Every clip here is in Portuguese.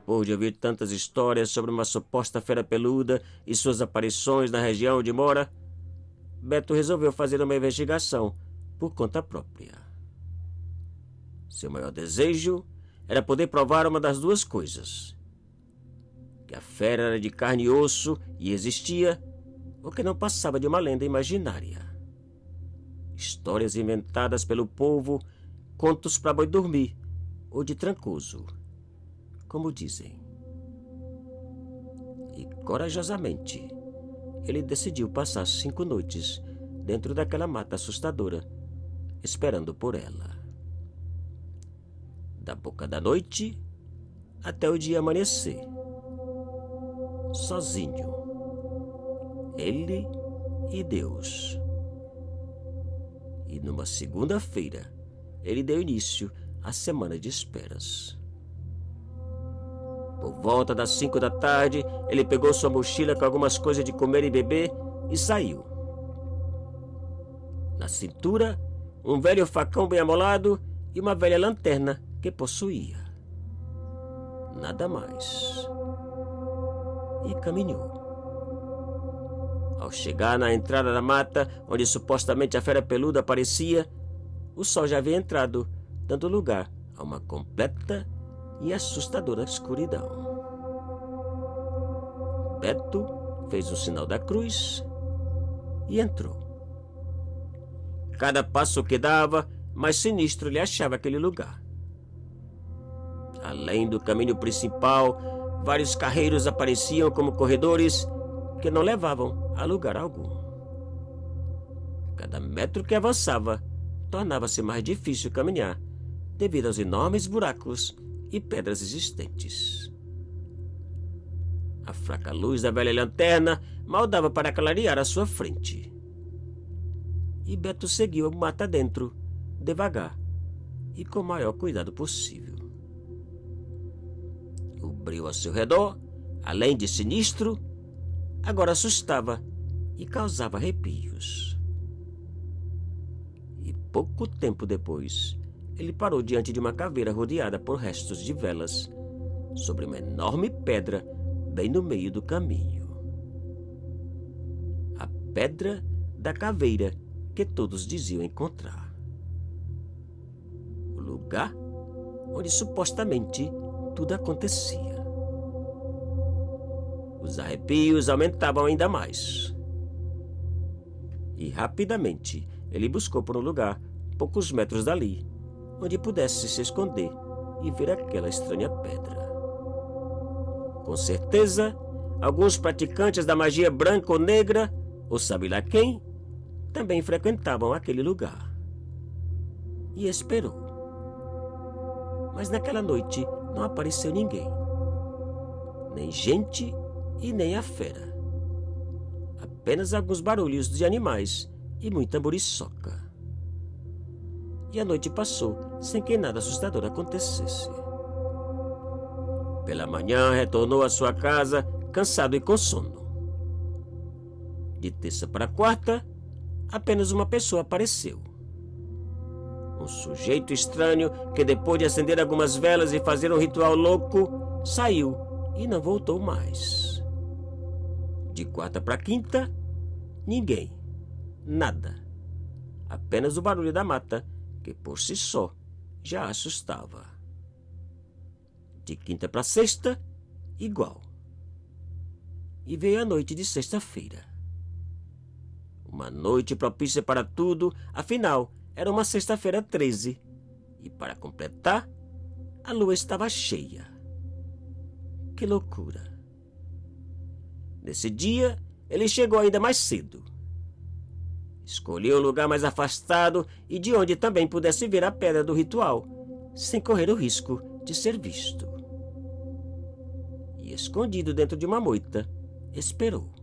Depois de ouvir tantas histórias sobre uma suposta fera peluda e suas aparições na região onde mora, Beto resolveu fazer uma investigação por conta própria. Seu maior desejo era poder provar uma das duas coisas: que a fera era de carne e osso e existia, ou que não passava de uma lenda imaginária. Histórias inventadas pelo povo, contos para boi dormir ou de trancoso, como dizem. E corajosamente, ele decidiu passar 5 noites dentro daquela mata assustadora, esperando por ela. Da boca da noite até o dia amanhecer. Sozinho. Ele e Deus. E numa segunda-feira, ele deu início à semana de esperas. Por volta das 5 da tarde, ele pegou sua mochila com algumas coisas de comer e beber e saiu. Na cintura, um velho facão bem amolado e uma velha lanterna que possuía. Nada mais. E caminhou. Ao chegar na entrada da mata, onde supostamente a fera peluda aparecia, o sol já havia entrado, dando lugar a uma completa e assustadora escuridão. Beto fez o sinal da cruz e entrou. Cada passo que dava, mais sinistro ele achava aquele lugar. Além do caminho principal, vários carreiros apareciam como corredores que não levavam a lugar algum. Cada metro que avançava, tornava-se mais difícil caminhar, devido aos enormes buracos e pedras existentes. A fraca luz da velha lanterna mal dava para clarear a sua frente. E Beto seguiu a mata dentro, devagar e com o maior cuidado possível. O brilho ao seu redor, além de sinistro, agora assustava e causava arrepios. E pouco tempo depois, ele parou diante de uma caveira rodeada por restos de velas, sobre uma enorme pedra bem no meio do caminho. A pedra da caveira que todos diziam encontrar. O lugar onde supostamente tudo acontecia. Os arrepios aumentavam ainda mais. E rapidamente ele buscou por um lugar, poucos metros dali, onde pudesse se esconder e ver aquela estranha pedra. Com certeza, alguns praticantes da magia branca ou negra, ou sabe lá quem, também frequentavam aquele lugar. E esperou. Mas naquela noite não apareceu ninguém. Nem gente e nem a fera. Apenas alguns barulhos de animais e muita muriçoca. E a noite passou sem que nada assustador acontecesse. Pela manhã retornou à sua casa, cansado e com sono. De terça para quarta, apenas uma pessoa apareceu. Um sujeito estranho que, depois de acender algumas velas e fazer um ritual louco, saiu e não voltou mais. De quarta para quinta, ninguém, nada. Apenas o barulho da mata, que por si só já assustava. De quinta para sexta, igual. E veio a noite de sexta-feira. Uma noite propícia para tudo, afinal, era uma sexta-feira 13. E para completar, a lua estava cheia. Que loucura! Nesse dia, ele chegou ainda mais cedo. Escolheu um lugar mais afastado e de onde também pudesse ver a pedra do ritual, sem correr o risco de ser visto. E escondido dentro de uma moita, esperou.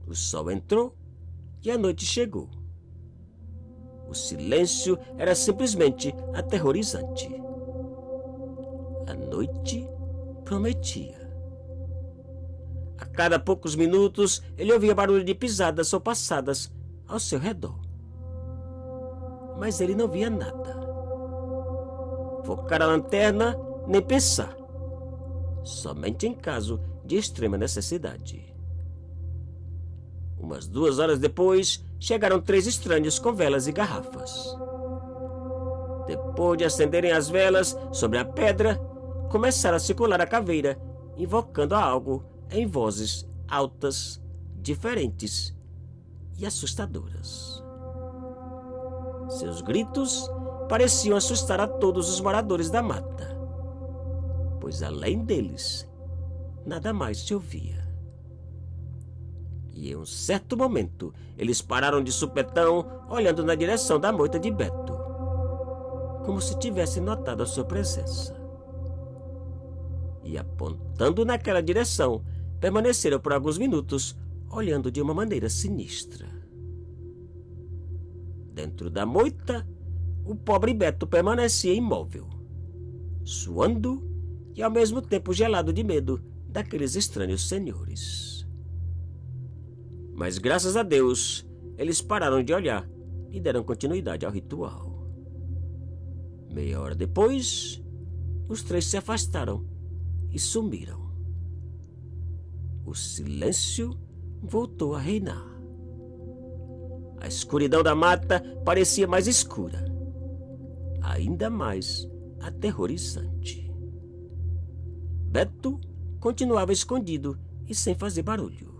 O sol entrou e a noite chegou. O silêncio era simplesmente aterrorizante. A noite prometia. A cada poucos minutos, ele ouvia barulho de pisadas ou passadas ao seu redor. Mas ele não via nada. Focar a lanterna, nem pensar. somente em caso de extrema necessidade. Umas 2 horas depois, chegaram 3 estranhos com velas e garrafas. Depois de acenderem as velas sobre a pedra, começaram a circular a caveira, invocando a algo em vozes altas, diferentes e assustadoras. Seus gritos pareciam assustar a todos os moradores da mata, pois além deles, nada mais se ouvia. E em um certo momento, eles pararam de supetão, olhando na direção da moita de Beto, como se tivessem notado a sua presença. E apontando naquela direção, permaneceram por alguns minutos, olhando de uma maneira sinistra. Dentro da moita, o pobre Beto permanecia imóvel, suando e ao mesmo tempo gelado de medo daqueles estranhos senhores. Mas graças a Deus, eles pararam de olhar e deram continuidade ao ritual. Meia hora depois, os 3 se afastaram e sumiram. O silêncio voltou a reinar. A escuridão da mata parecia mais escura, ainda mais aterrorizante. Beto continuava escondido e sem fazer barulho,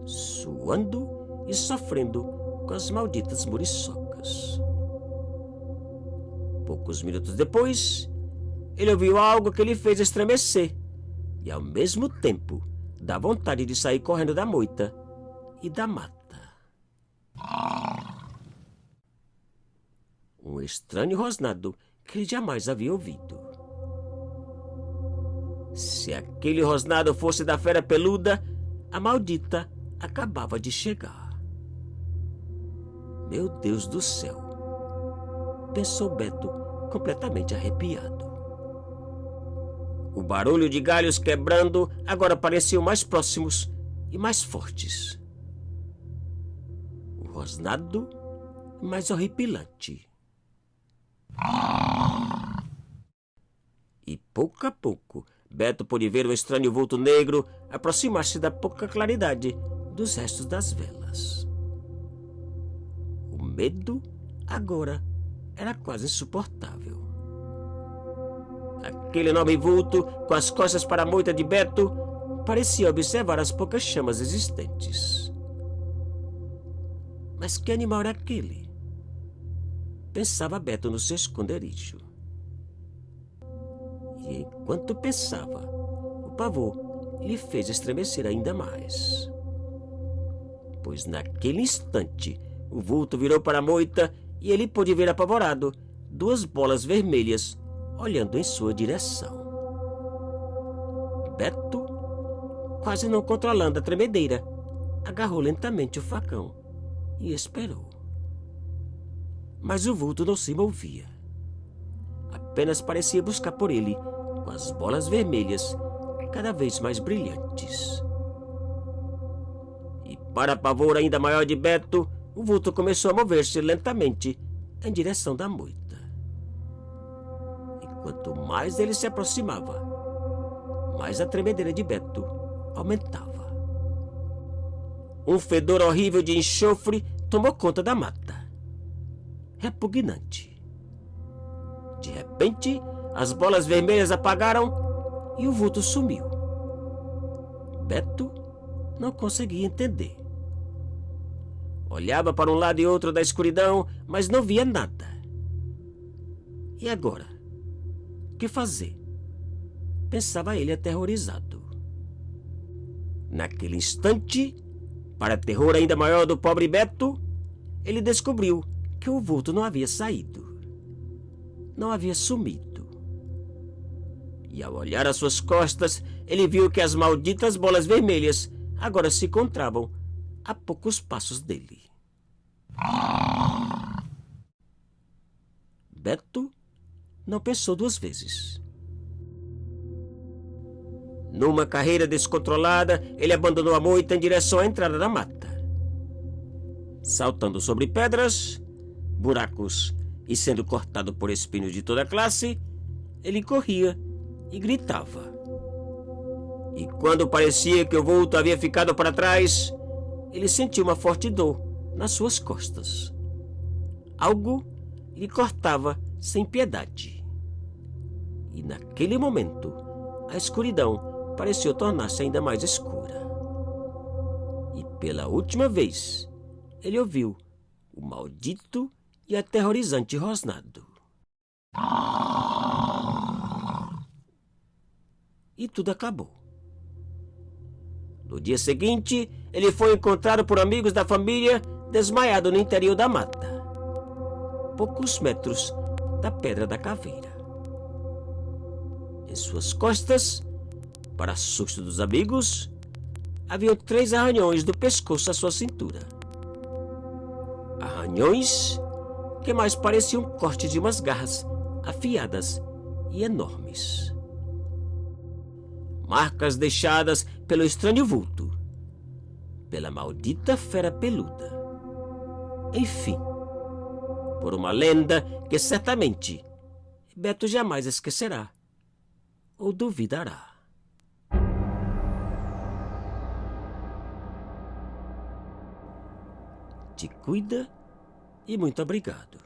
suando e sofrendo com as malditas muriçocas. Poucos minutos depois, ele ouviu algo que lhe fez estremecer e, ao mesmo tempo, dá vontade de sair correndo da moita e da mata. Um estranho rosnado que ele jamais havia ouvido. Se aquele rosnado fosse da fera peluda, a maldita acabava de chegar. Meu Deus do céu! Pensou Beto, completamente arrepiado. O barulho de galhos quebrando agora pareciam mais próximos e mais fortes. O rosnado mais horripilante. E pouco a pouco, Beto pôde ver o estranho vulto negro aproximar-se da pouca claridade dos restos das velas. O medo agora era quase insuportável. Aquele enorme vulto, com as costas para a moita de Beto, parecia observar as poucas chamas existentes. Mas que animal era aquele? Pensava Beto no seu esconderijo. E enquanto pensava, o pavor lhe fez estremecer ainda mais. Pois naquele instante, o vulto virou para a moita e ele pôde ver apavorado 2 bolas vermelhas olhando em sua direção. Beto, quase não controlando a tremedeira, agarrou lentamente o facão e esperou. Mas o vulto não se movia. Apenas parecia buscar por ele com as bolas vermelhas cada vez mais brilhantes. E para pavor ainda maior de Beto, o vulto começou a mover-se lentamente em direção da moita. E quanto mais ele se aproximava, mais a tremedeira de Beto aumentava. Um fedor horrível de enxofre tomou conta da mata. Repugnante. De repente, as bolas vermelhas apagaram e o vulto sumiu. Beto não conseguia entender. Olhava para um lado e outro da escuridão, mas não via nada. E agora? O que fazer? Pensava ele aterrorizado. Naquele instante, para terror ainda maior do pobre Beto, ele descobriu que o vulto não havia saído. Não havia sumido. E ao olhar às suas costas, ele viu que as malditas bolas vermelhas agora se encontravam a poucos passos dele. Beto não pensou 2 vezes. Numa carreira descontrolada, ele abandonou a moita em direção à entrada da mata. Saltando sobre pedras, buracos e sendo cortado por espinhos de toda classe, ele corria e gritava. E quando parecia que o vulto havia ficado para trás, ele sentiu uma forte dor nas suas costas. Algo lhe cortava sem piedade. E naquele momento, a escuridão pareceu tornar-se ainda mais escura. E pela última vez, ele ouviu o maldito e aterrorizante rosnado. E tudo acabou. No dia seguinte, ele foi encontrado por amigos da família desmaiado no interior da mata, poucos metros da Pedra da Caveira. Em suas costas, para susto dos amigos, haviam 3 arranhões do pescoço à sua cintura. Arranhões que mais pareciam cortes de umas garras afiadas e enormes. Marcas deixadas pelo estranho vulto, pela maldita fera peluda. Enfim, por uma lenda que certamente Beto jamais esquecerá ou duvidará. Te cuida e muito obrigado.